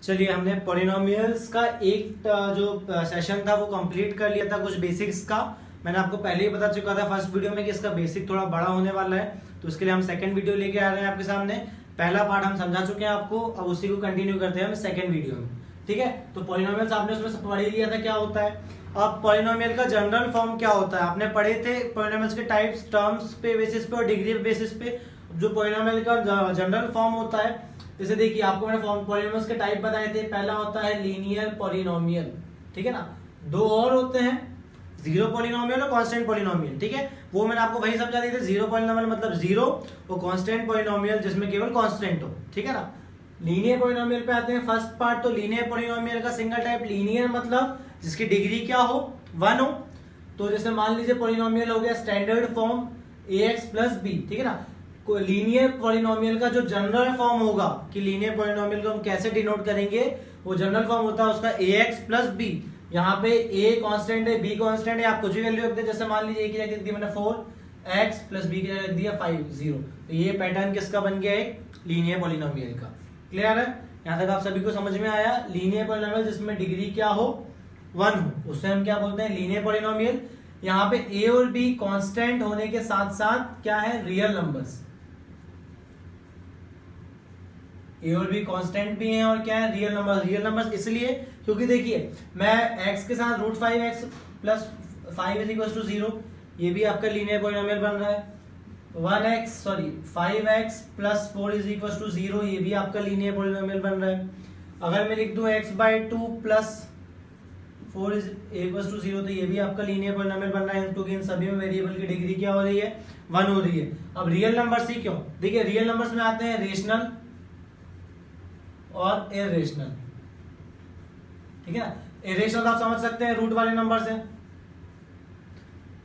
चलिए, हमने पॉलिनोमियल्स का एक जो सेशन था वो कंप्लीट कर लिया था, कुछ बेसिक्स का। मैंने आपको पहले ही बता चुका था फर्स्ट वीडियो में कि इसका बेसिक थोड़ा बड़ा होने वाला है, तो उसके लिए हम सेकंड वीडियो लेके आ रहे हैं आपके सामने। पहला पार्ट हम समझा चुके हैं आपको, अब उसी को कंटिन्यू करते हैं हम सेकंड वीडियो में। ठीक है, तो पॉलिनोमियल्स आपने उसमें से पढ़ ही लिया था क्या होता है। अब पॉलिनोमियल का जनरल फॉर्म क्या होता है आपने पढ़े थे, पॉलिनोमियल्स के टाइप्स टर्म्स पे बेसिस पे और डिग्री बेसिस पे। जो पॉलिनोमियल का जनरल फॉर्म होता है, जैसे देखिए आपको मैंने पॉलिनोमियल्स के टाइप बताए थे। पहला होता है लीनियर पॉलिनोमियल, ठीक है ना। दो और होते हैं, जीरो पॉलिनोमियल और कांस्टेंट पॉलिनोमियल। ठीक है, वो मैंने आपको वही समझा दिए थे। जीरो पॉलिनोमियल मतलब जीरो, और कांस्टेंट पॉलिनोमियल जिसमें केवल कांस्टेंट हो। ठीक है ना। लीनियर पॉलिनोमियल पे आते हैं। फर्स्ट पार्ट तो लीनियर पॉलिनोमियल का सिंगल टाइप। लीनियर मतलब जिसकी डिग्री क्या हो, 1 हो। तो जैसे मान लीजिए पॉलिनोमियल हो गया standard form ax plus b, ठीक है ना। लीनियर पॉलिनोमियल का जो जनरल फॉर्म होगा कि लीनियर पॉलिनोमियल को हम कैसे डिनोट करेंगे, वो जनरल फॉर्म होता है उसका ax प्लस बी। यहाँ पे a कांस्टेंट है, b कांस्टेंट है, आप कुछ भी वैल्यू रख दे। जैसे मान लीजिए a की जगह रख दी मैंने 4x प्लस b की जगह रख दिया 5 0। तो ये पैटर्न किसका बन गया, एक लीनियर पॉलिनोमियल का। क्लियर है, यहाँ तक आप सभी को समझ में आया। लीनियर पॉलिनोमियल जिसमें डिग्री क्या हो, 1 हो, उससे हम क्या बोलते हैं, लीनियर पॉलिनोमियल। यहाँ पे a और b कांस्टेंट होने के साथ साथ क्या है, रियल नंबर्स। ए और बी कांस्टेंट भी हैं और क्या है, रियल नंबर। रियल नंबर्स इसलिए क्योंकि देखिए मैं x के साथ √5x plus 5 is equal to 0, ये भी आपका लीनियर पॉलिनोमियल बन रहा है। 5x plus 4 is equal to 0, ये भी आपका लीनियर पॉलिनोमियल बन रहा है। अगर मैं लिख दूं x/2 plus 4 is equal to 0, तो ये भी आपका लीनियर पॉलिनोमियल बन रहा है, क्योंकि इन सभी में वेरिएबल की डिग्री क्या हो रही है, 1 हो रही है। अब रियल नंबर्स ही क्यों, देखिए रियल नंबर्स में आते हैं रेशनल और इरेशनल। ठीक है ना। इरेशनल आप समझ सकते हैं रूट वाले नंबर से,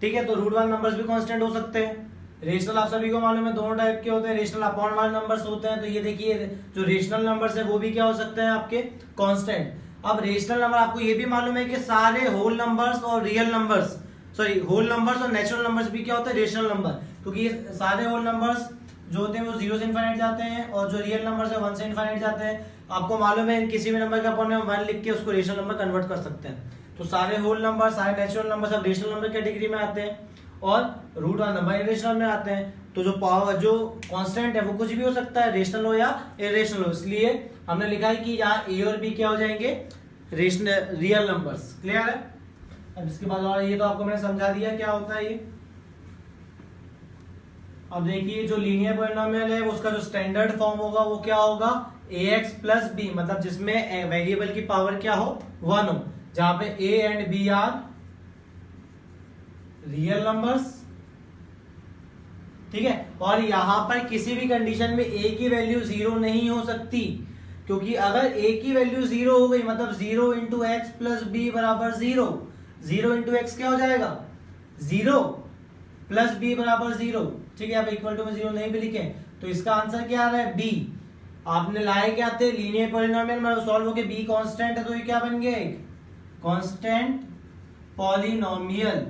ठीक है, तो रूट वाले नंबर्स भी कांस्टेंट हो सकते हैं। रेशनल आप सभी को मालूम है दोनों टाइप के होते हैं, रेशनल अपॉन वाले नंबर्स होते हैं। तो ये देखिए जो रेशनल नंबर्स है वो भी क्या हो सकते हैं आपके, कांस्टेंट। अब रेशनल नंबर आपको ये भी मालूम है कि सारे होल नंबर्स और real numbers, sorry whole numbers और नेचुरल नंबर्स भी क्या होते हैं, रेशनल नंबर। क्योंकि ये सारे होल नंबर्स जो होते हैं वो 0 से इनफाइनाइट जाते हैं, और जो रियल नंबर्स है 1 से इनफाइनाइट जाते हैं। आपको मालूम है किसी भी नंबर के अपॉन में 1 लिख के उसको रेशनल नंबर कन्वर्ट कर सकते हैं। तो सारे होल नंबर, सारे नेचुरल नंबर सब रेशनल नंबर कैटेगरी में आते हैं, और रूट वाला नंबर इरेशनल में आते हैं। तो जो पावर, जो कांस्टेंट है वो कुछ भी हो सकता है, रेशनल हो या इरेशनल हो। इसलिए हमने लिखा है कि यहाँ ए और बी क्या हो जाएंगे, रेशनल रियल नंबर्स। क्लियर है। अब इसके बाद और ये तो आपको मैंने समझा दिया क्या होता है ये। अब देखिए जो लीनियर पॉलिनोमियल है उसका जो स्टैंडर्ड फॉर्म होगा वो क्या होगा, ax प्लस बी, मतलब जिसमें वेरिएबल की पावर क्या हो, 1 हो, जहां पे a and b are real numbers. ठीक है, और यहां पर किसी भी कंडीशन में a की वैल्यू 0 नहीं हो सकती, क्योंकि अगर a की वैल्यू 0 हो गई मतलब 0 इंटू एक्स प्लस बी बराबर 0। 0 इंटू एक्स क्या हो जाएगा, 0 प्लस बी बराबर 0। ठीक है, आप इक्वल टू में 0 नहीं भी लिखे, तो इसका आंसर क्या आ रहा है, बी। आपने लाए क्या थे, लीनियर पॉलिनोमियल में सॉल्व होके बी कांस्टेंट है, तो ये क्या बन गया, एक कांस्टेंट पॉलिनोमियल।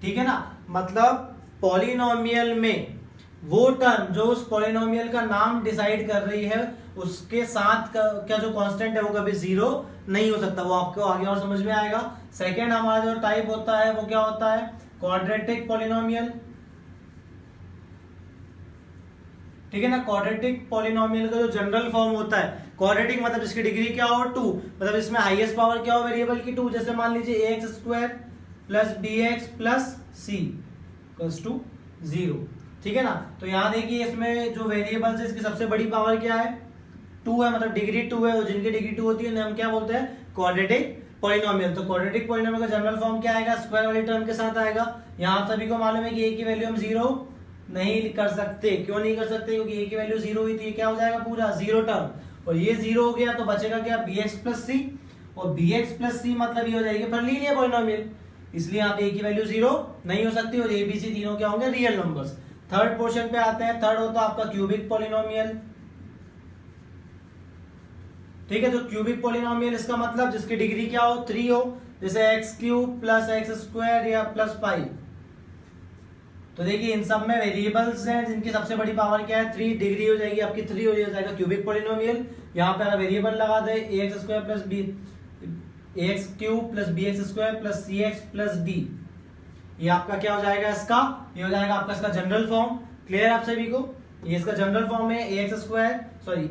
ठीक है ना। मतलब पॉलिनोमियल में वो टर्म जो उस पॉलिनोमियल का नाम डिसाइड कर रही है, उसके साथ क्या जो कांस्टेंट है वो कभी 0 नहीं हो सकता। वो आपको आगे और समझ में आएगा। सेकेंड हमारा जो टाइप होता है वो क्या होता है, क्वाड्रेटिक पॉलिनोमियल। ठीक है ना। क्वाड्रेटिक पॉलिनोमियल का जो जनरल फॉर्म होता है, क्वाड्रेटिक मतलब जिसकी डिग्री क्या हो, 2, मतलब इसमें हाईएस्ट पावर क्या हो, वेरिएबल की 2। जैसे मान लीजिए ax square plus bx plus c equals to 0। ठीक है ना। तो यहाँ देखिए इसमें जो वेरिएबल्स है इसकी सबसे बड़ी पावर क्या है, 2 है, मतलब डिग्री 2 है, और जिनकी डिग्री 2 होती है हम क्या बोलते हैं, क्वाड्रेटिक पॉलिनोमियल। तो क्वाड्रेटिक पॉलिनोमियल का जनरल फॉर्म क्या आएगा, स्क्वायर वाली टर्म के साथ आएगा। यहाँ आप सभी को मालूम है कि a की वैल्यू हम 0 नहीं कर सकते। क्यों नहीं कर सकते, क्योंकि a की वैल्यू 0 हुई थी, क्या हो जाएगा पूरा 0 टर्म, और ये 0 हो गया तो बचेगा क्या, bx प्लस c, और bx प्लस c मतलब ये हो जाएगी फिर लीनियर पॉलिनोमियल। इसलिए आप a की वैल्यू 0 नहीं हो सकती, और a b c तीनों क्या होंगे, रियल नंबर्स। थर्ड पोर्शन पे आते हैं। थर्ड होता है आपका क्यूबिक पॉलिनोमियल। ठीक है, तो क्यूबिक पॉलिनोमियल इसका मतलब जिसकी डिग्री क्या हो, 3 हो, जैसे x³ प्लस एक्स स्क्वायर या प्लस 5। तो देखिए इन सब में वेरिएबल्स हैं जिनकी सबसे बड़ी पावर क्या है, 3, डिग्री हो जाएगी आपकी 3, हो जाएगा क्यूबिक पॉलिनोमियल। यहाँ पे अगर वेरिएबल लगा दे ax square plus b ax cube plus bx square plus cx plus d, ये आपका क्या हो जाएगा, इसका ये हो जाएगा आपका इसका जनरल फॉर्म। क्लियर आप सभी को, ये इसका जनरल फॉर्म है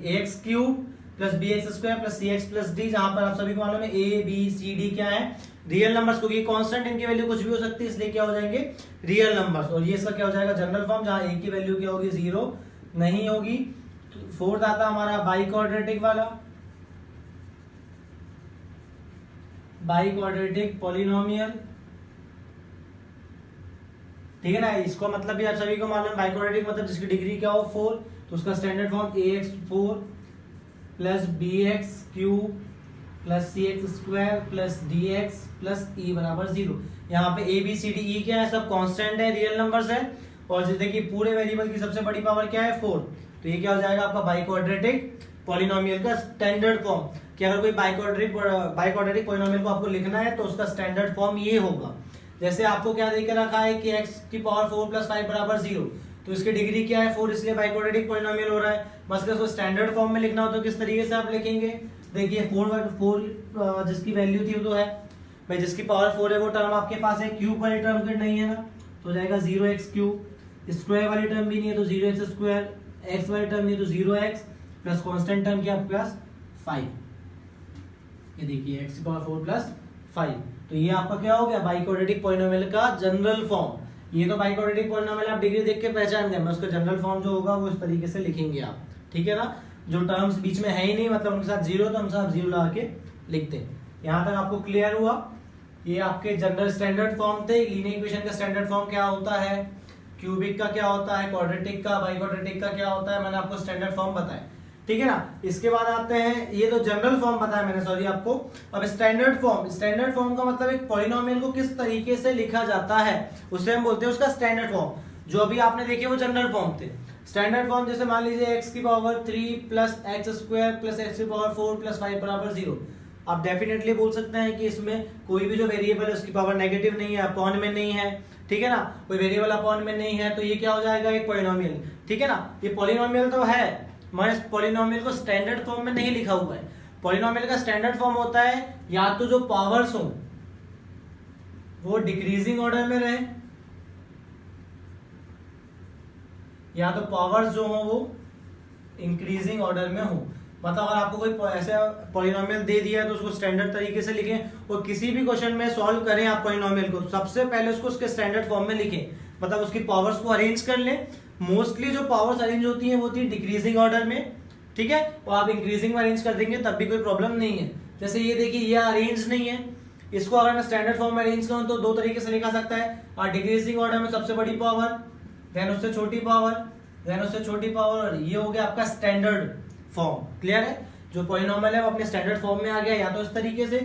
ax cube plus bx square plus cx plus d, जहां पर आप सभी को मालूम है a b c d क्या है, रियल नंबर्स, क्योंकि कांस्टेंट इनकी वैल्यू कुछ भी हो सकती है, इसलिए क्या हो जाएंगे, रियल नंबर्स। और ये इसका क्या हो जाएगा, जनरल फॉर्म, जहां a की वैल्यू क्या होगी, 0 नहीं होगी। तो फोर्थ आता हमारा बाई क्वाड्रेटिक वाला, बाई क्वाड्रेटिक पॉलिनोमियल, ठीक है ना। इसको मतलब भी आप सभी को मालूम है, बाई क्वाड्रेटिक मतलब जिसकी डिग्री क्या हो, 4, तो उसका standard form ax4 plus bx cube plus cx square plus dx plus e बराबर 0। यहाँ पे a b c d e क्या है, सब कांस्टेंट है, रियल नंबर्स है। और जैसे कि पूरे वेरिएबल की सबसे बड़ी पावर क्या है, 4, तो ये क्या हो जाएगा आपका बाई क्वाड्रेटिक पॉलिनोमियल का स्टैंडर्ड फॉर्म। कि अगर कोई बाई क्वाड्रेटिक पॉलिनोमियल को आपको लिखना है तो उसका स्टैंडर्ड फॉर्म ये होगा। जैसे आपको क्या देकर रखा है कि x की पावर 4 प्लस 5 बराबर 0, तो इसकी डिग्री क्या है, 4, इसलिए बाई क्वाड्रेटिक पॉलिनोमियल हो रहा है। बस अगर उसको स्टैंडर्ड फॉर्म में लिखना हो तो किस तरीके से आप लिखेंगे, देखिए 4 जिसकी वैल्यू थी वो तो है भाई, जिसकी पावर 4 है वो टर्म आपके पास है, क्यूब वाली टर्म नहीं है ना, तो जाएगा 0x क्यूब, स्क्वायर वाली टर्म भी नहीं है तो 0x स्क्वायर, x वाली टर्म नहीं है तो 0x, प्लस कांस्टेंट टर्म की आपके पास 5, ये देखिए x की पावर 4 प्लस 5, तो ये आपका क्या हो गया, बाई क्वाड्रेटिक पॉलिनोमियल का जनरल फॉर्म। ये तो बाई क्वाड्रेटिक पॉलिनोमियल आप डिग्री देख के पहचान गए, मैं उसका जनरल फॉर्म जो होगा वो इस तरीके से लिखेंगे आप, ठीक है ना। जो टर्म्स बीच में है ही नहीं, मतलब उनके साथ 0, तो हम साथ 0 लगा के लिखते हैं। यहाँ तक आपको क्लियर हुआ। ये आपके जनरल स्टैंडर्ड फॉर्म थे। लीनियर इक्वेशन का स्टैंडर्ड फॉर्म क्या होता है, क्यूबिक का क्या होता है, क्वाड्रेटिक का, बाई क्वाड्रेटिक का क्या होता है, मैंने आपको स्टैंडर्ड फॉर्म बताया, ठीक है ना। इसके बाद आते हैं, ये तो जनरल फॉर्म बताया मैंने, सॉरी आपको। अब स्टैंडर्ड फॉर्म, स्टैंडर्ड फॉर्म का मतलब एक पॉलिनोमियल को किस तरीके से लिखा जाता है उसे हम बोलते हैं उसका स्टैंडर्ड फॉर्म। जो अभी आपने देखे वो जनरल फॉर्म थे। स्टैंडर्ड फॉर्म जैसे मान लीजिए x की power 3 plus x square plus x की पावर 4 प्लस 5 बराबर 0। आप डेफिनेटली बोल सकते हैं कि इसमें कोई भी जो वेरिएबल है उसकी पावर नेगेटिव नहीं है, अपॉन में नहीं है, ठीक है ना, कोई वेरिएबल अपॉन में नहीं है, तो ये क्या हो जाएगा, एक पॉलिनोमियल, ठीक है ना। ये पॉलिनोमियल तो है, मगर पॉलिनोमियल को स्टैंडर्ड फॉर्म में नहीं लिखा हुआ है। पॉलिनोमियल का स्टैंडर्ड फॉर्म होता है या तो जो पावर्स हो वो डिक्रीजिंग ऑर्डर में रहे, या तो पावर्स जो हो वो इंक्रीजिंग ऑर्डर में हो। मतलब अगर आपको कोई ऐसा पॉलिनोमियल दे दिया है तो उसको स्टैंडर्ड तरीके से लिखें। और किसी भी क्वेश्चन में सॉल्व करें आप पॉलिनोमियल को, सबसे पहले उसको उसके स्टैंडर्ड फॉर्म में लिखें, मतलब उसकी पावर्स को अरेंज कर लें। मोस्टली जो पावर्स अरेंज होती हैं वो होती है डिक्रीजिंग ऑर्डर में, ठीक है। और आप इंक्रीजिंग में अरेंज कर देंगे तब भी कोई प्रॉब्लम नहीं है। जैसे ये देखिए ये अरेंज नहीं है, इसको अगर मैं स्टैंडर्ड फॉर्म में अरेंज करूं तो 2 तरीके से लिखा सकता है। और डिक्रीजिंग ऑर्डर में सबसे बड़ी पावर, देन उससे छोटी पावर, देन उससे छोटी पावर, ये हो गया आपका स्टैंडर्ड फॉर्म। क्लियर है, जो पॉलिनोमियल है वो अपने स्टैंडर्ड फॉर्म में आ गया, या तो इस तरीके से,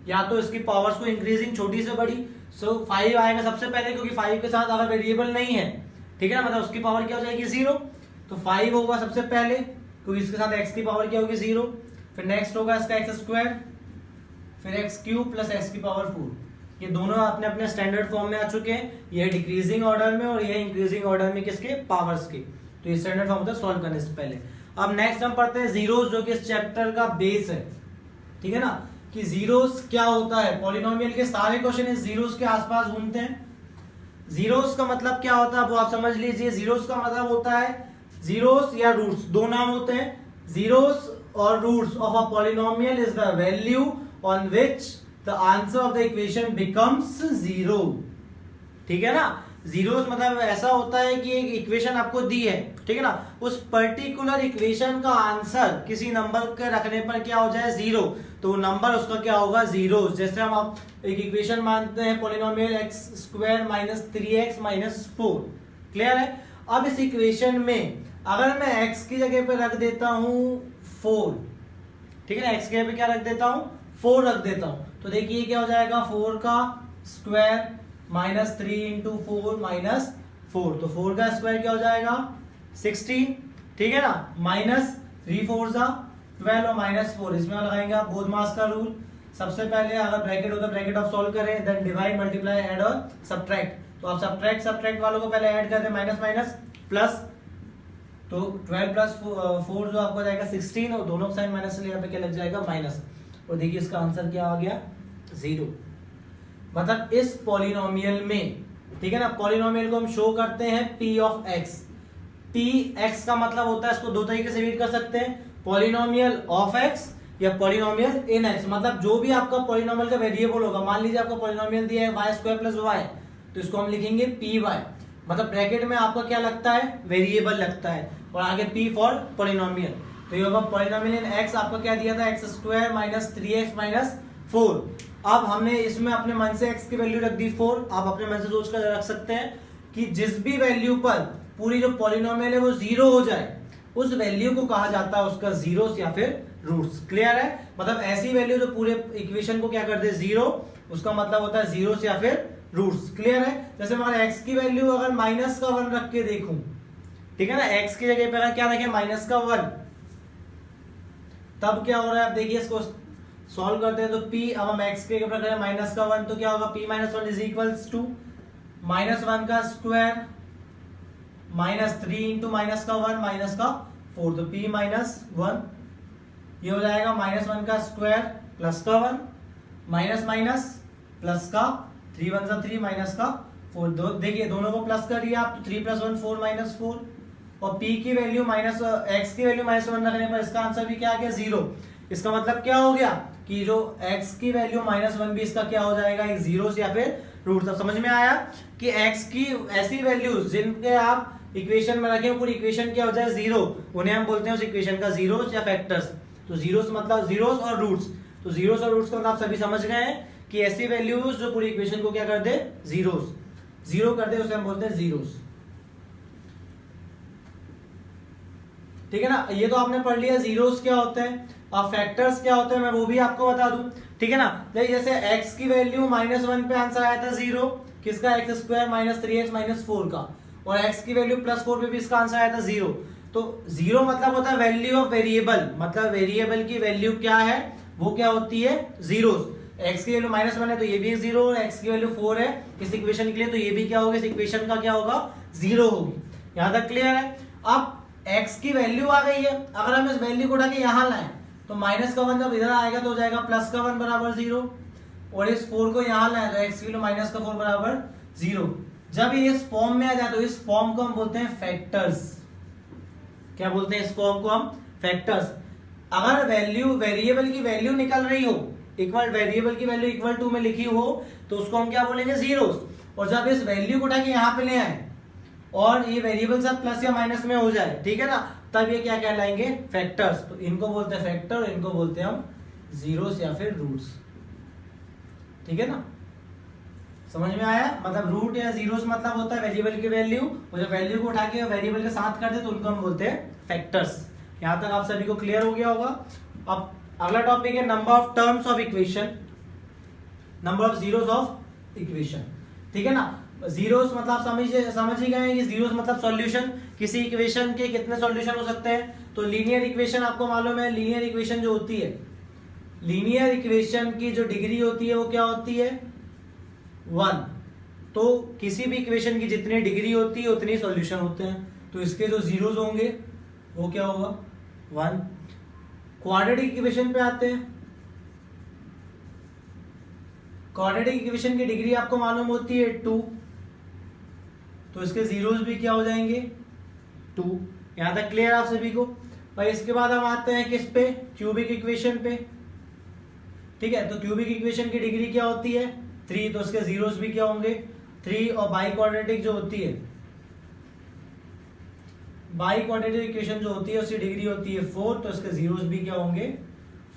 या तो इसकी पावर्स को इंक्रीजिंग छोटी से बड़ी। सो 5 आएगा सबसे पहले, क्योंकि 5 के साथ अगर वेरिएबल नहीं है, ठीक है ना, मतलब उसकी पावर क्या हो जाएगी 0, तो 5 होगा सबसे पहले, क्योंकि इसके साथ x की पावर क्या होगी 0। फिर नेक्स्ट होगा इसका एक्स स्क्वायर, फिर एक्स क्यूब प्लस एक्स की पावर 4। ये दोनों अपने अपने स्टैंडर्ड फॉर्म में आ चुके हैं, ये डिक्रीजिंग ऑर्डर में और ये इंक्रीजिंग ऑर्डर में, किसके, पावर्स के। तो ये स्टैंडर्ड फॉर्म होता है सॉल्व करने से पहले। अब नेक्स्ट हम पढ़ते हैं जीरोस, जो कि इस चैप्टर का बेस है, ठीक है ना, कि जीरोस क्या होता है। पॉलिनोमियल के सारे क्वेश्चन इस जीरोस के आसपास घूमते हैं। जीरोस का मतलब क्या होता है वो आप समझ लीजिए। जीरोस का मतलब होता है, जीरोस या रूट्स, दो नाम होते हैं। जीरोस और roots of a polynomial is the value on which the answer of the equation becomes zero, ठीक है ना। जीरोस मतलब ऐसा होता है कि एक इक्वेशन आपको दी है, ठीक है ना, उस पर्टिकुलर इक्वेशन का आंसर किसी नंबर के रखने पर क्या हो जाए, 0, तो नंबर उसका क्या होगा, जीरो। जैसे हम आप एक इक्वेशन मानते हैं polynomial x square minus 3x minus 4। Clear है। अब इस इक्वेशन में अगर मैं x की जगह पे रख देता हूं 4, ठीक है ना, x की जगह पे क्या रख देता हूं, 4 रख देता हूं, तो देखिए क्या हो जाएगा, 4 का स्क्वायर माइनस 3 इंटू 4 माइनस 4, तो 4 का स्क्वायर क्या हो जाएगा 16, ठीक है ना, माइनस 3 4 जा 12 और माइनस 4, इसमें लगाएंगे आप बोधमास का रूल। सबसे पहले अगर ब्रैकेट होता है ब्रैकेट ऑफ सॉल्व करें, देन डिवाइड मल्टीप्लाई ऐड और सब्ट्रैक्ट। तो आप सब्ट्रैक्ट वालों को पहले ऐड कर दें, माइनस माइनस प्लस तो 12 प्लस 4 जो आपको जाएगा 16 और दोनों साइन माइनस से यहाँ पे क्या लग जाएगा माइनस। और देखिए इसका आंसर क्या आ गया 0। मतलब इस पॉलिनोमियल में, ठीक है ना, पॉलिनोमियल को हम शो करते हैं p of x। p x का मतलब होता है, इसको दो तरीके से रीड कर सकते हैं, पॉलिनोमियल ऑफ x या पॉलिनोमियल इन x। मतलब जो भी आपका पॉलिनोमियल का वेरिएबल होगा, मान लीजिए आपका पॉलिनोमियल दिया है y² प्लस y, तो इसको हम लिखेंगे py। मतलब ब्रैकेट में आपका क्या लगता है, वेरिएबल लगता है, और आगे p फॉर पॉलिनोमियल। तो ये होगा पॉलिनोमियल इन x, आपका क्या दिया था x² माइनस 3x माइनस 4। अब हमने इसमें अपने मन से x की वैल्यू रख दी 4। आप अपने मन से सोच कर रख सकते हैं कि जिस भी वैल्यू पर पूरी जो पॉलिनोमियल है वो 0 हो जाए, उस वैल्यू को कहा जाता है उसका जीरोस या फिर रूट्स। क्लियर है? मतलब ऐसी वैल्यू जो पूरे इक्वेशन को क्या कर दे 0, उसका मतलब होता है जीरोस या फिर रूट्स। क्लियर है? जैसे मैं x की वैल्यू अगर माइनस का 1 रख के देखूं, ठीक है ना, x की जगह पे अगर क्या रखें माइनस का 1, तब क्या हो रहा है, आप देखिए इसको सॉल्व करते हैं तो p, अब हम x के ऊपर करें माइनस का 1, तो क्या होगा p minus 1 is equals to -1 का स्क्वायर माइनस 3 इंटू माइनस का 1 माइनस का 4, तो p माइनस 1, ये हो जाएगा -1 का स्क्वायर प्लस का 1 माइनस माइनस प्लस का 3 1 जा 3 माइनस का 4। दो देखिए दोनों को प्लस करिए आप, तो 3 + 1 4 माइनस 4, और p की वैल्यू माइनस x की वैल्यू -1 रखने पर इसका आंसर भी क्या आ गया 0। इसका मतलब क्या हो गया कि जो x की वैल्यू -1 भी इसका क्या हो जाएगा, एक जीरोस या फिर रूट। अब समझ में आया कि x की ऐसी वैल्यूज जिनके आप इक्वेशन में रखें पूरी इक्वेशन क्या हो जाए 0, उन्हें हम बोलते हैं उस इक्वेशन का जीरोस या फैक्टर्स। तो जीरोस मतलब जीरोस और रूट्स, तो जीरोस और रूट्स को आप सभी समझ गए हैं कि ऐसी वैल्यूज जो पूरी इक्वेशन को क्या कर दे जीरोस, जीरो कर दे, उसे हम बोलते हैं जीरोस। ठीक है ना, ये तो आपने पढ़ लिया जीरोस क्या होते हैं। अब फैक्टर्स क्या होते हैं मैं वो भी आपको बता दूं, ठीक है ना। जैसे x की वैल्यू -1 पे आंसर आया था 0, किसका, x² माइनस 3x माइनस 4 का, और x की वैल्यू +4 पे भी इसका आंसर आया था 0। तो 0 मतलब होता है वैल्यू ऑफ वेरिएबल, मतलब वेरिएबल की वैल्यू क्या है वो क्या होती है जीरोस। x की वैल्यू -1 है तो ये भी 0, और x की वैल्यू 4 है इस इक्वेशन के लिए, तो ये भी क्या होगा, इस इक्वेशन का क्या होगा 0 होगी। यहां तक क्लियर है? अब x की वैल्यू आ गई है, अगर हम इस वैल्यू को उठा के यहां लाएं तो -1 जब इधर आएगा तो हो जाएगा +1 बराबर 0, और इस 4 को यहां लाएं तो x की वैल्यू -4 बराबर 0। जब ये इस फॉर्म में आ जाए तो इस फॉर्म को हम बोलते हैं फैक्टर्स। क्या बोलते हैं इस फॉर्म को हम, फैक्टर्स। अगर वैल्यू वेरिएबल की वैल्यू निकल रही हो, इक्वल वेरिएबल की वैल्यू इक्वल टू में लिखी हो, तो उसको हम क्या बोलेंगे जीरोस। और जब इस वैल्यू को उठा के यहाँ पे ले आए और ये वेरिएबल सब प्लस या माइनस में हो जाए, ठीक है ना, तब ये क्या कहलाएंगे फैक्टर्स। तो इनको बोलते हैं फैक्टर और इनको बोलते हैं हम जीरोस या फिर रूट्स। ठीक है ना, समझ में आया? मतलब रूट या जीरोस मतलब होता है वेरिएबल की वैल्यू, और जब वैल्यू को उठा के वेरिएबल के साथ कर दे तो उनको हम बोलते हैं फैक्टर्स। यहां तक आप सभी को क्लियर हो गया होगा। अब अगला टॉपिक है number of terms of equation, number of zeros of equation. ठीक है ना, जीरोस मतलब आप समझ ही गए कि जीरोस मतलब सॉल्यूशन, किसी इक्वेशन के कितने सॉल्यूशन हो सकते हैं। तो लीनियर इक्वेशन आपको मालूम है, लीनियर इक्वेशन जो होती है, लीनियर इक्वेशन की जो डिग्री होती है वो क्या होती है 1। तो किसी भी इक्वेशन की जितनी डिग्री होती है उतनी सॉल्यूशन होते हैं, तो इसके जो जीरोस होंगे वो क्या होगा 1। क्वाड्रेटिक इक्वेशन पे आते हैं, क्वाड्रेटिक इक्वेशन की डिग्री आपको मालूम होती है 2, तो इसके जीरोस भी क्या हो जाएंगे 2। यहां तक क्लियर आप सभी को? भाई इसके बाद हम आते हैं किस पे, क्यूबिक इक्वेशन पे। ठीक है, तो क्यूबिक इक्वेशन की डिग्री क्या होती है 3, तो उसके जीरोस भी क्या होंगे 3। और बाई क्वाड्रेटिक जो होती है, बाई क्वाड्रेटिक इक्वेशन जो होती है उसकी डिग्री होती है 4, तो इसके जीरोस भी क्या होंगे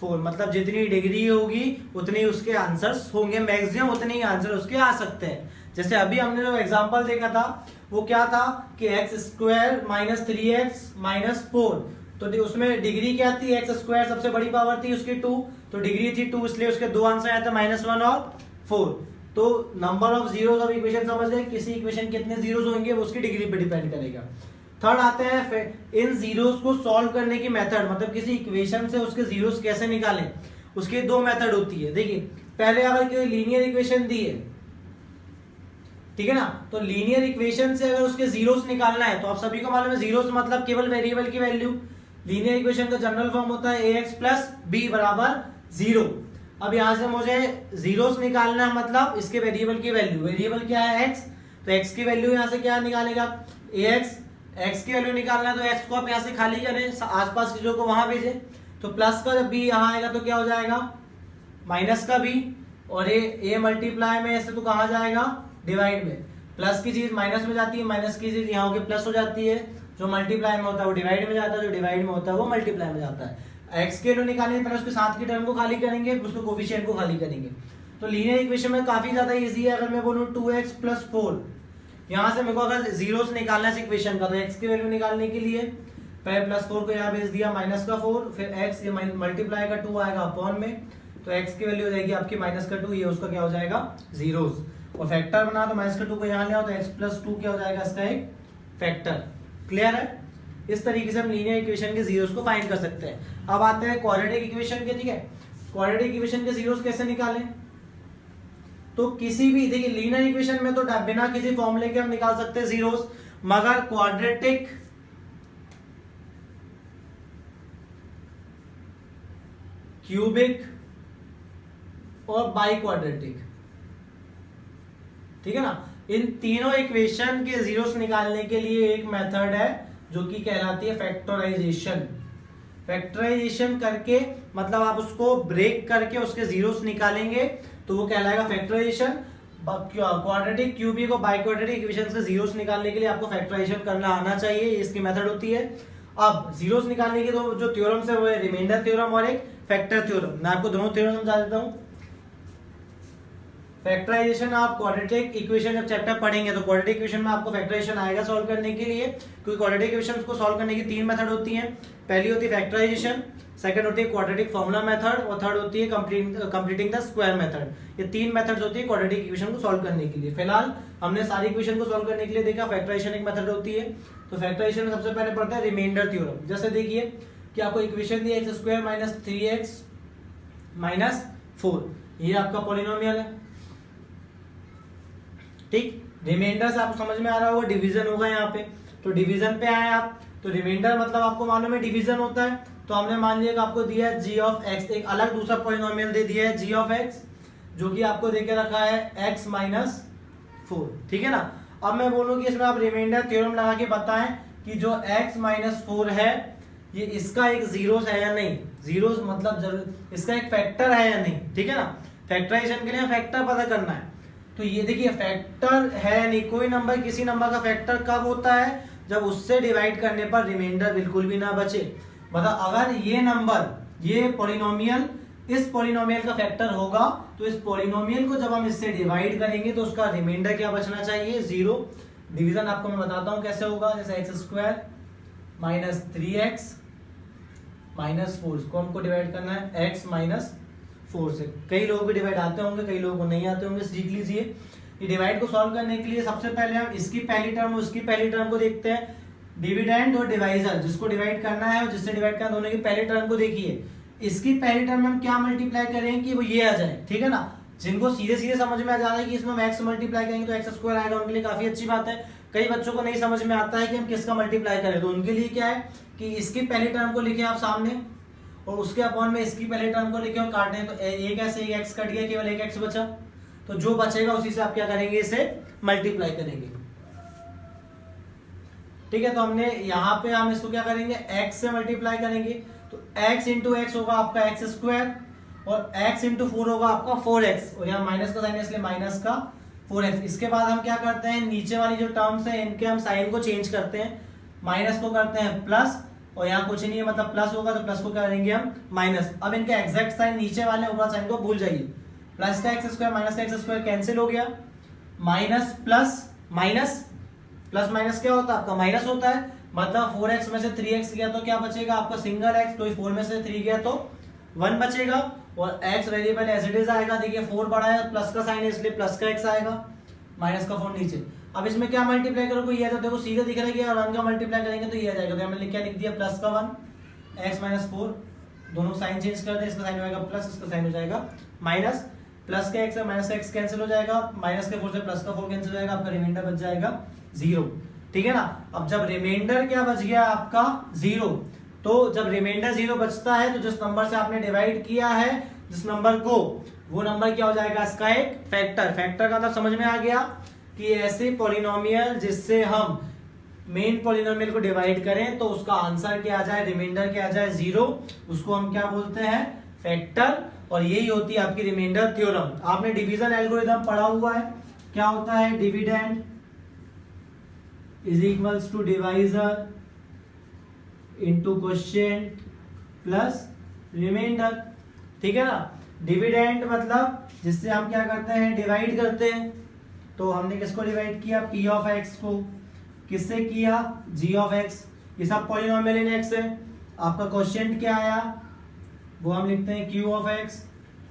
4। मतलब जितनी डिग्री होगी उतनी उसके आंसर्स होंगे, मैक्सिमम उतने ही आंसर उसके आ सकते हैं। जैसे अभी हमने जो एग्जांपल देखा था वो क्या था कि x² माइनस 3x माइनस 4, तो उसमें डिग्री क्या थी, x² सबसे बड़ी पावर थी उसकी 2, तो डिग्री थी 2, इसलिए उसके दो आंसर आए थे -1 और 4। तो number of zeros of equation समझ गए, किसी इक्वेशन के कितने जीरोस होंगे वो उसकी डिग्री पे डिपेंड करेगा। थर्ड आते हैं इन जीरोस को सॉल्व करने की मेथड, मतलब किसी इक्वेशन से उसके जीरोस कैसे निकालें, उसकी दो मेथड होती है। देखिए पहले अगर कोई लीनियर इक्वेशन दी है, ठीक है ना। तो लीनियर इक्वेशन से अगर उसके जीरोस निकालना है तो आप सभी को मालूम है जीरोस मतलब केवल वेरिएबल की वैल्यू। लीनियर इक्वेशन का जनरल फॉर्म होता है ax प्लस बी बराबर 0। अब यहां से मुझे जीरोस निकालना है, मतलब इसके वेरिएबल की वैल्यू, वेरिएबल क्या है x, तो x की वैल्यू यहां से क्या निकालेगा ax, x की वैल्यू निकालना है तो x को आप यहां से खाली करें, आसपास चीजों को वहां भेजें, तो प्लस का जब b यहां आएगा तो क्या हो जाएगा माइनस का b, और ये a मल्टीप्लाई में ऐसे तो कहां जाएगा डिवाइड में, प्लस की चीज माइनस में जाती है, माइनस की चीज यहाँ होके प्लस हो जाती है, जो मल्टीप्लाई में होता है वो डिवाइड में जाता है, जो डिवाइड में होता है वो मल्टीप्लाई में जाता है। x के वैल्यू निकालेंगे पहले उसके साथ की टर्म को खाली करेंगे, उसके कोफिशिएंट को खाली करेंगे। तो लीनियर इक्वेशन में काफी ज्यादा इजी है। अगर मैं बोलूं 2x प्लस 4, यहाँ से मेरे को अगर जीरोस निकालना है इस इक्वेशन का, तो x की वैल्यू निकालने के लिए पहले प्लस 4 को यहाँ भेज दिया, माइनस का 4, फिर x ये मल्टीप्लाई का 2 आएगा अपॉन में, तो x की वैल्यू हो जाएगी आपकी माइनस का 2, ये उसका क्या हो जाएगा जीरोस, और फैक्टर बना तो माइनस का 2 को यहाँ ले आओ तो x प्लस 2 क्या हो जाएगा इसका एक फैक्टर। क्लियर है। इस तरीके से हम लीनियर इक्वेशन के जीरोस को फाइंड कर सकते हैं। अब आते हैं क्वाड्रेटिक इक्वेशन के। ठीक है, क्वाड्रेटिक इक्वेशन के जीरोस कैसे निकालें, तो किसी भी, देखिए लीनियर इक्वेशन में तो बिना किसी फॉर्मूले के हम निकाल सकते हैं जीरोस, मगर क्वाड्रेटिक क्यूबिक और बाई क्वाड्रेटिक, ठीक है ना, इन तीनों इक्वेशन के जीरोस निकालने के लिए एक मेथड है जो कि कहलाती है फैक्टराइजेशन। फैक्टराइजेशन करके मतलब आप उसको ब्रेक करके उसके जीरोस निकालेंगे तो वो कहलाएगा फैक्टराइजेशन। क्वाड्रेटिक क्यूबिक और बाइक्वाड्रेटिक इक्वेशंस के जीरोस निकालने के लिए आपको फैक्टराइजेशन करना आना चाहिए, इसकी मेथड होती है। अब जीरोस निकालने के तो जो थ्योरम्स है वो है रिमाइंडर थ्योरम और एक फैक्टर थ्योरम। मैं आपको दोनों थ्योरम समझा देता हूं। फैक्टराइजेशन आप क्वाड्रेटिक इक्वेशन जब चैप्टर पढ़ेंगे तो क्वाड्रेटिक इक्वेशन में आपको फैक्टराइजेशन आएगा सॉल्व करने के लिए, क्योंकि क्वाड्रेटिक इक्वेशंस को सॉल्व करने की तीन मेथड होती हैं। पहली होती है फैक्टराइजेशन, सेकंड होती है क्वाड्रेटिक फॉर्मूला मेथड, और थर्ड होती है कंप्लीटिंग द स्क्वायर मेथड। ये तीन मेथड्स होती है क्वाड्रेटिक इक्वेशन को सॉल्व करने के लिए। फिलहाल हमने सारी इक्वेशन को सॉल्व करने के लिए देखा फैक्टराइजेशन एक मेथड होती है। तो फैक्टराइजेशन में सबसे पहले पढ़ते हैं रिमाइंडर थ्योरम। जैसे देखिए कि आपको इक्वेशन दी x square minus 3x minus 4, ये आपका पॉलिनोमियल है। ठीक, रिमाइंडर से आपको समझ में आ रहा होगा डिवीजन होगा यहाँ पे, तो डिवीजन पे आए आप, तो रिमाइंडर मतलब आपको मालूम है डिवीजन होता है। तो हमने मान लिया कि आपको दिया है g ऑफ x, एक अलग दूसरा पॉलिनोमियल दे दिया है g ऑफ x, जो कि आपको देके रखा है x माइनस 4, ठीक है ना। अब मैं बोलूं कि इसमें आप रिमाइंडर थ्योरम लगा के बताएं कि जो x माइनस 4 है ये इसका एक जीरोस है या नहीं, जीरोस मतलब जरूर इसका एक फैक्टर है या नहीं, ठीक है ना। फैक्टराइजेशन के लिए फैक्टर पता करना है। तो ये देखिए फैक्टर है नहीं, कोई नंबर किसी नंबर का फैक्टर कब होता है, जब उससे डिवाइड करने पर रिमाइंडर बिल्कुल भी ना बचे। मतलब अगर ये नंबर, ये पॉलिनोमियल इस पॉलिनोमियल का फैक्टर होगा तो इस पॉलिनोमियल को जब हम इससे डिवाइड करेंगे तो उसका रिमाइंडर क्या बचना चाहिए, 0। डिवीजन आपको मैं बताता हूं कैसे होगा। जैसे x square minus 3x minus 4, इसको हमको डिवाइड करना है x माइनस 4 से। कई लोगों को डिवाइड आते होंगे, कई लोगों को नहीं आते होंगे, सीख लीजिए। ये डिवाइड को सॉल्व करने के लिए सबसे पहले हम इसकी पहली टर्म उसकी पहली टर्म को देखते हैं। डिविडेंड और डिवाइजर, जिसको डिवाइड करना है और जिससे डिवाइड करना, दोनों की पहली टर्म को देखिए। इसकी पहली टर्म में हम क्या मल्टीप्लाई करेंगे कि वो ये आ जाए, ठीक है ना। जिनको सीधे सीधे समझ में आ जा रहा है कि इसमें हम x मल्टीप्लाई करेंगे तो x स्क्वायर आएगा, उनके लिए काफी अच्छी बात है। कई बच्चों को नहीं समझ में आता है कि हम किसका मल्टीप्लाई करें, तो उनके लिए क्या है कि इसकी पहली टर्म को लिखे आप सामने और उसके अपॉन में इसकी पहले टर्म को लिखे और काटें, तो एक ऐसे एक x कट गया, केवल एक x बचा। तो जो बचेगा उसी से आप क्या करेंगे, इसे मल्टीप्लाई करेंगे, ठीक है। तो हमने यहाँ पे हम इसको क्या करेंगे, x से मल्टीप्लाई करेंगे, तो x इंटू एक्स होगा आपका x स्क्वायर और x इंटू 4 होगा आपका 4x, और यहाँ माइनस का साइन है इसलिए माइनस का 4x। इसके बाद हम क्या करते हैं, नीचे वाली जो टर्म्स है इनके हम साइन को चेंज करते हैं, माइनस को करते हैं प्लस, और यहाँ कुछ नहीं है मतलब प्लस होगा तो प्लस को क्या करेंगे हम माइनस। अब इनका एग्जैक्ट साइन नीचे वाले ऊपर साइन को भूल जाइए, प्लस का एक्स स्क्वायर माइनस का एक्स स्क्वायर कैंसिल हो गया, minus plus minus, plus minus क्या होता है आपका माइनस होता है, मतलब 4x में से 3x गया तो क्या बचेगा आपका सिंगल x, तो 4 में से 3 गया तो 1 बचेगा, और x variable as it is आएगा। देखिए 4 बड़ा है, प्लस का साइन है इसलिए प्लस का x आएगा, माइनस का 4 नीचे। अब इसमें क्या मल्टीप्लाई करोगे, ये तो देखो सीधे दिख रहा है कि 1 का मल्टीप्लाई करेंगे तो ये आ जाएगा। तो हमने क्या लिख दिया, प्लस का 1 x माइनस 4, दोनों साइन चेंज कर दे, इसका साइन हो जाएगा प्लस, इसका साइन हो जाएगा माइनस। प्लस का एक्स है माइनस का एक्स कैंसिल हो जाएगा, माइनस के 4 से प्लस का 4 कैंसिल हो जाएगा, आपका रिमाइंडर बच जाएगा 0। ठीक है ना। अब जब रिमाइंडर क्या बच गया आपका 0, तो जब रिमाइंडर 0 बचता है तो जिस नंबर से आपने डिवाइड किया है जिस नंबर को, वो नंबर क्या हो जाएगा इसका एक फैक्टर। फैक्टर का मतलब समझ में आ गया कि ऐसे पॉलिनोमियल जिससे हम मेन पॉलिनोमियल को डिवाइड करें तो उसका आंसर क्या आ जाए, रिमाइंडर क्या आ जाए 0, उसको हम क्या बोलते हैं, फैक्टर। और यही होती है आपकी रिमाइंडर थ्योरम। आपने डिवीजन एल्गोरिथम पढ़ा हुआ है, क्या होता है, dividend is equals to divisor into quotient plus remainder. ठीक है ना। डिविडेंड मतलब जिससे हम क्या करते हैं, डिवाइड करते हैं। तो हमने किसको डिवाइड किया, p ऑफ x को, किससे किया, g ऑफ x। ये सब पॉलिनोमियल इन x है। आपका क्वोशिएंट क्या आया, वो हम लिखते हैं q ऑफ x,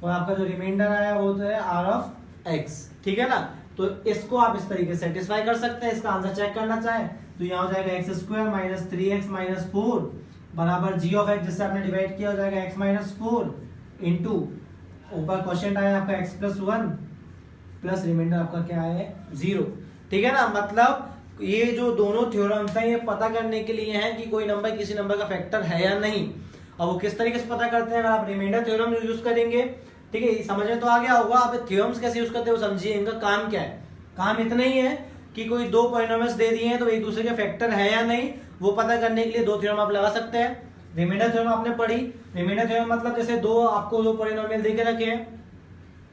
और आपका जो रिमाइंडर आया वो तो है r ऑफ x। ठीक है ना। तो इसको आप इस तरीके से सेटिस्फाई कर सकते हैं। इसका आंसर चेक करना चाहें तो यहाँ हो जाएगा x square minus 3x minus 4 बराबर g ऑफ x, जिससे आपने डिवाइड किया हो जाएगा x माइनस 4 इंटू ऊपर क्वोशिएंट आया आपका x प्लस 1 प्लस रिमाइंडर आपका क्या है 0। ठीक है ना। मतलब ये जो दोनों थ्योरम्स हैं ये पता करने के लिए हैं कि कोई नंबर किसी नंबर का फैक्टर है या नहीं। अब वो किस तरीके से पता करते हैं, अगर आप रिमाइंडर थ्योरम यूज करेंगे, ठीक है, समझ में तो आ गया होगा। आप थ्योरम्स कैसे यूज करते हो समझिए। इनका काम क्या है, काम इतना ही है कि कोई दो पॉलिनोमियल्स दे दिए हैं तो एक दूसरे के फैक्टर है या नहीं, वो पता करने के लिए दो थ्योरम आप लगा सकते हैं। रिमाइंडर थ्योरम आपने पढ़ी। रिमाइंडर थ्योरम मतलब जैसे आपको दो पॉलिनोमियल दे के रखे हैं,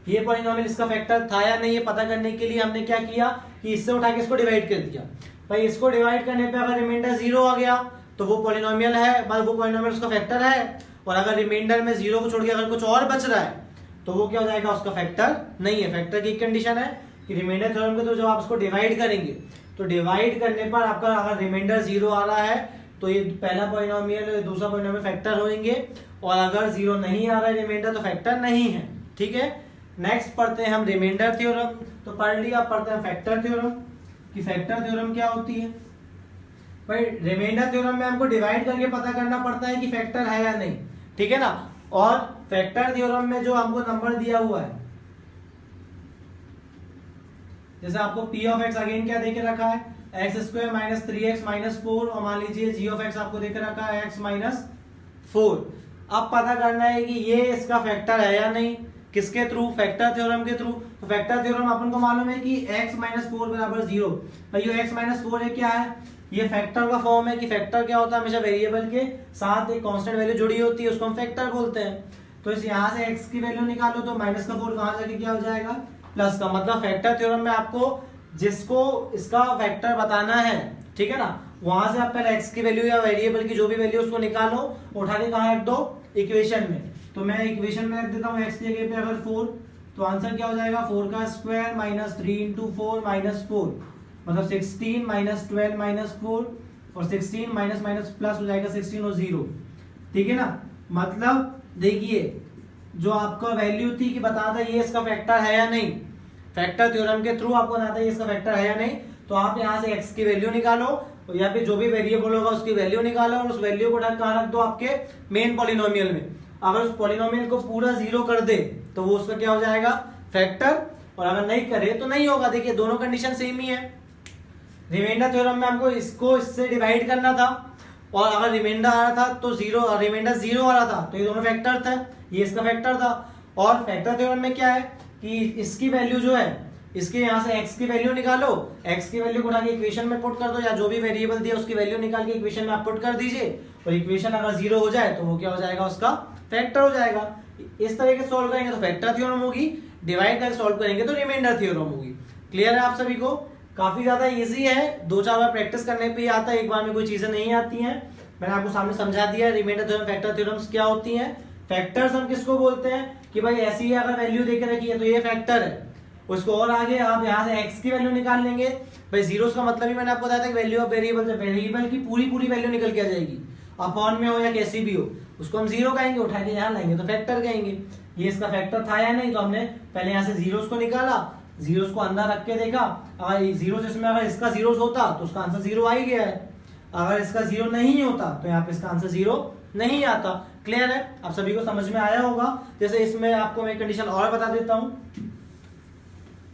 ये पॉलिनोमियल इसका फैक्टर था या नहीं, ये पता करने के लिए हमने क्या किया कि इससे उठा के इसको डिवाइड कर दिया। भाई इसको डिवाइड करने पे अगर रिमाइंडर 0 आ गया तो वो पॉलिनोमियल है, मतलब वो पॉलिनोमियल उसका फैक्टर है। और अगर रिमाइंडर में 0 को छोड़ के अगर कुछ और बच रहा है तो वो क्या हो जाएगा, उसका फैक्टर नहीं है। फैक्टर की कंडीशन है कि रिमाइंडर थ्योरम के तो जब आप उसको डिवाइड करेंगे तो डिवाइड करने पर आपका अगर रिमाइंडर 0 आ रहा है तो ये पहला पॉलिनोमियल दूसरा पॉलिनोमियल फैक्टर होंगे, और अगर 0 नहीं आ रहा है रिमाइंडर तो फैक्टर नहीं है। ठीक है। नेक्स्ट पढ़ते हैं हम रिमाइंडर थ्योरम। तो पढ़ लिया, अब पढ़ते हैं फैक्टर थ्योरम कि फैक्टर थ्योरम क्या होती है। भाई रिमाइंडर थ्योरम में हमको डिवाइड करके पता करना पड़ता है कि फैक्टर है या नहीं। ठीक है ना। और फैक्टर थ्योरम में जो हमको नंबर दिया हुआ है, जैसे आपको p ऑफ x अगेन क्या देके रखा है, x square minus 3x minus 4, और मान लीजिए g ऑफ x आपको देके रखा है x माइनस 4। अब पता करना है कि ये इसका फैक्टर है या नहीं, किसके थ्रू, फैक्टर थ्योरम के थ्रू। तो फैक्टर थ्योरम अपन को मालूम है कि x माइनस 4 बराबर 0। भाई ये x माइनस 4 है क्या है, ये फैक्टर का फॉर्म है कि फैक्टर क्या होता है, हमेशा वेरिएबल के साथ एक कांस्टेंट वैल्यू जुड़ी होती है, उसको हम फैक्टर बोलते हैं। तो इस यहाँ से x की वैल्यू निकालो तो माइनस का 4 कहाँ जाके क्या हो जाएगा, प्लस का। मतलब फैक्टर थ्योरम में आपको जिसको इसका फैक्टर बताना है, ठीक है ना, वहां से आप पहले x की वैल्यू या वेरिएबल की जो भी वैल्यू उसको निकालो, उठा के कहाँ रख दो, इक्वेशन में। तो मैं इक्वेशन में रख देता हूँ x की जगह पे अगर 4, तो आंसर क्या हो जाएगा 4 का स्क्वायर माइनस 3 इंटू 4 माइनस 4, मतलब 16 माइनस 12 माइनस 4, और 16 माइनस माइनस प्लस हो जाएगा 16 और 0। ठीक है ना। मतलब देखिए जो आपका वैल्यू थी कि बताता ये इसका फैक्टर है या नहीं, फैक्टर थ्योरम के थ्रू आपको बताता है ये इसका फैक्टर है या नहीं, तो आप यहाँ से x की वैल्यू निकालो, और यहाँ पे जो भी वेरिएबल होगा उसकी वैल्यू निकालो, और उस वैल्यू को कहाँ रख दो, आपके मेन पॉलिनोमियल में। अगर उस पॉलिनोमियल को पूरा 0 कर दे तो वो उसका क्या हो जाएगा, फैक्टर, और अगर नहीं करे तो नहीं होगा। देखिए दोनों कंडीशन सेम ही है। रिमाइंडर थ्योरम में हमको इसको इससे डिवाइड करना था, और अगर रिमाइंडर आ रहा था तो रिमाइंडर 0 आ रहा था तो ये दोनों फैक्टर थे, ये इसका फैक्टर था। और फैक्टर थ्योरम में क्या है कि इसकी वैल्यू जो है, इसके यहाँ से x की वैल्यू निकालो, x की वैल्यू को उठा के इक्वेशन में पुट कर दो, या जो भी वेरिएबल दिया उसकी वैल्यू निकाल के इक्वेशन में आप पुट कर दीजिए, और इक्वेशन अगर 0 हो जाए तो वो क्या हो जाएगा, उसका फैक्टर हो जाएगा। इस तरीके से सॉल्व करेंगे तो फैक्टर थ्योरम होगी, डिवाइड करके सॉल्व करेंगे तो रिमाइंडर थ्योरम होगी। क्लियर है आप सभी को। काफी ज्यादा इजी है, 2-4 बार प्रैक्टिस करने पे ही आता है, एक बार में कोई चीजें नहीं आती हैं। मैंने आपको सामने समझा दिया रिमाइंडर थ्योरम फैक्टर थ्योरम्स क्या होती हैं। फैक्टर्स हम किसको बोलते हैं कि भाई ऐसी अगर वैल्यू देके रखी है तो ये फैक्टर है। उसको और आगे आप यहाँ से x की वैल्यू निकाल लेंगे। भाई जीरोस का मतलब ही मैंने आपको बताया था कि वैल्यू ऑफ वेरिएबल, वेरिएबल की पूरी वैल्यू निकल के आ जाएगी, अपॉन में हो या कैसी भी हो, उसको हम 0 कहेंगे, उठा के यहाँ लाएंगे तो फैक्टर कहेंगे। ये इसका फैक्टर था या नहीं, तो हमने पहले यहाँ से जीरोस को निकाला, जीरोस को अंदर रख के देखा, अगर जीरोस इसमें अगर इसका जीरोस होता तो उसका आंसर 0 आ ही गया है। अगर इसका 0 नहीं होता तो यहाँ पे इसका आंसर 0 नहीं आता। क्लियर है? आप सभी को समझ में आया होगा। जैसे इसमें आपको मैं कंडीशन और बता देता हूं,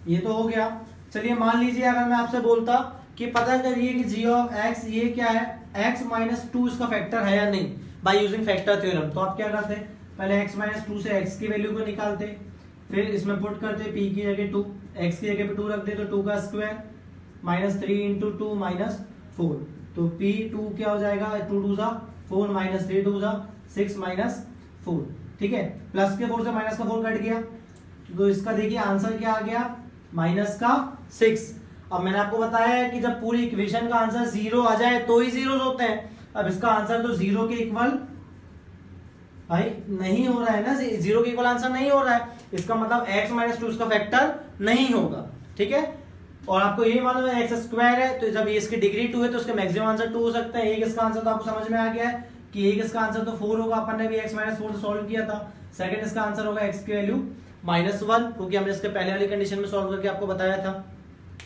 ये तो हो गया। चलिए मान लीजिए अगर मैं आपसे बोलता कि पता करिए कि g ऑफ x ये क्या है, x माइनस टू इसका फैक्टर है या नहीं, बाय यूजिंग फैक्टर थ्योरम। तो आप क्या करते, पहले x माइनस टू से x की वैल्यू को निकालते, फिर इसमें पुट करते p की जगह 2, x की जगह पे 2 रखते तो 2 का स्क्वायर माइनस 3 इंटू 2 माइनस 4, तो p 2 क्या हो जाएगा, 2 2 सा 4 माइनस 3 2 सा 6 माइनस 4, ठीक है। प्लस के 4 से माइनस का 4 कट गया, तो इसका देखिए आंसर क्या आ गया, माइनस का 6। अब मैंने आपको बताया है कि जब पूरी इक्वेशन का आंसर 0 आ जाए तो ही जीरोस होते हैं। अब इसका आंसर तो 0 के इक्वल भाई नहीं हो रहा है ना, 0 के इक्वल आंसर नहीं हो रहा है, इसका मतलब x माइनस टू इसका फैक्टर नहीं होगा, ठीक है। और आपको ये मालूम है एक्स स्क्वायर है, तो जब ये इसकी डिग्री 2 है तो इसका मैक्सिमम आंसर 2 हो सकता है। एक इसका आंसर तो आपको समझ में आ गया है कि एक इसका आंसर तो 4 होगा, अपन ने भी x माइनस 4 से सॉल्व किया था। सेकंड इसका आंसर होगा x की वैल्यू -1, क्योंकि हमने इसके पहले वाली कंडीशन में सॉल्व करके आपको बताया था,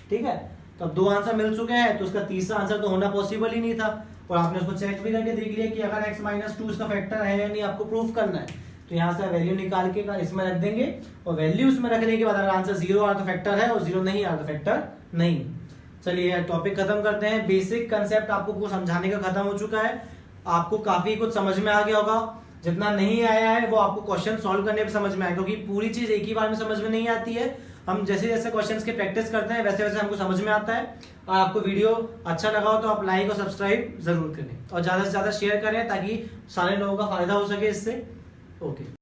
ठीक है। तो अब 2 आंसर मिल चुके हैं, तो उसका तीसरा आंसर तो होना पॉसिबल ही नहीं था, और आपने उसको चेक भी करके देख लिया कि अगर x माइनस टू इसका फैक्टर है या नहीं, आपको प्रूफ करना है। तो यहाँ से वैल्यू निकाल के इसमें रख देंगे, और वैल्यू उसमें रखने के बाद अगर आंसर 0 आ रहा तो फैक्टर है, और 0 नहीं आ रहा तो फैक्टर नहीं। चलिए टॉपिक खत्म करते हैं। बेसिक कंसेप्ट आपको समझाने का खत्म हो चुका है, आपको काफी कुछ समझ में आ गया होगा। जितना नहीं आया है वो आपको क्वेश्चन सॉल्व करने पे समझ में आएगा, क्योंकि पूरी चीज एक ही बार में समझ में नहीं आती है। हम जैसे जैसे क्वेश्चंस की प्रैक्टिस करते हैं वैसे वैसे हमको समझ में आता है। और आपको वीडियो अच्छा लगा हो तो आप लाइक और सब्सक्राइब जरूर करें, और ज्यादा से ज्यादा शेयर करें ताकि सारे लोगों का फायदा हो सके इससे। ओके।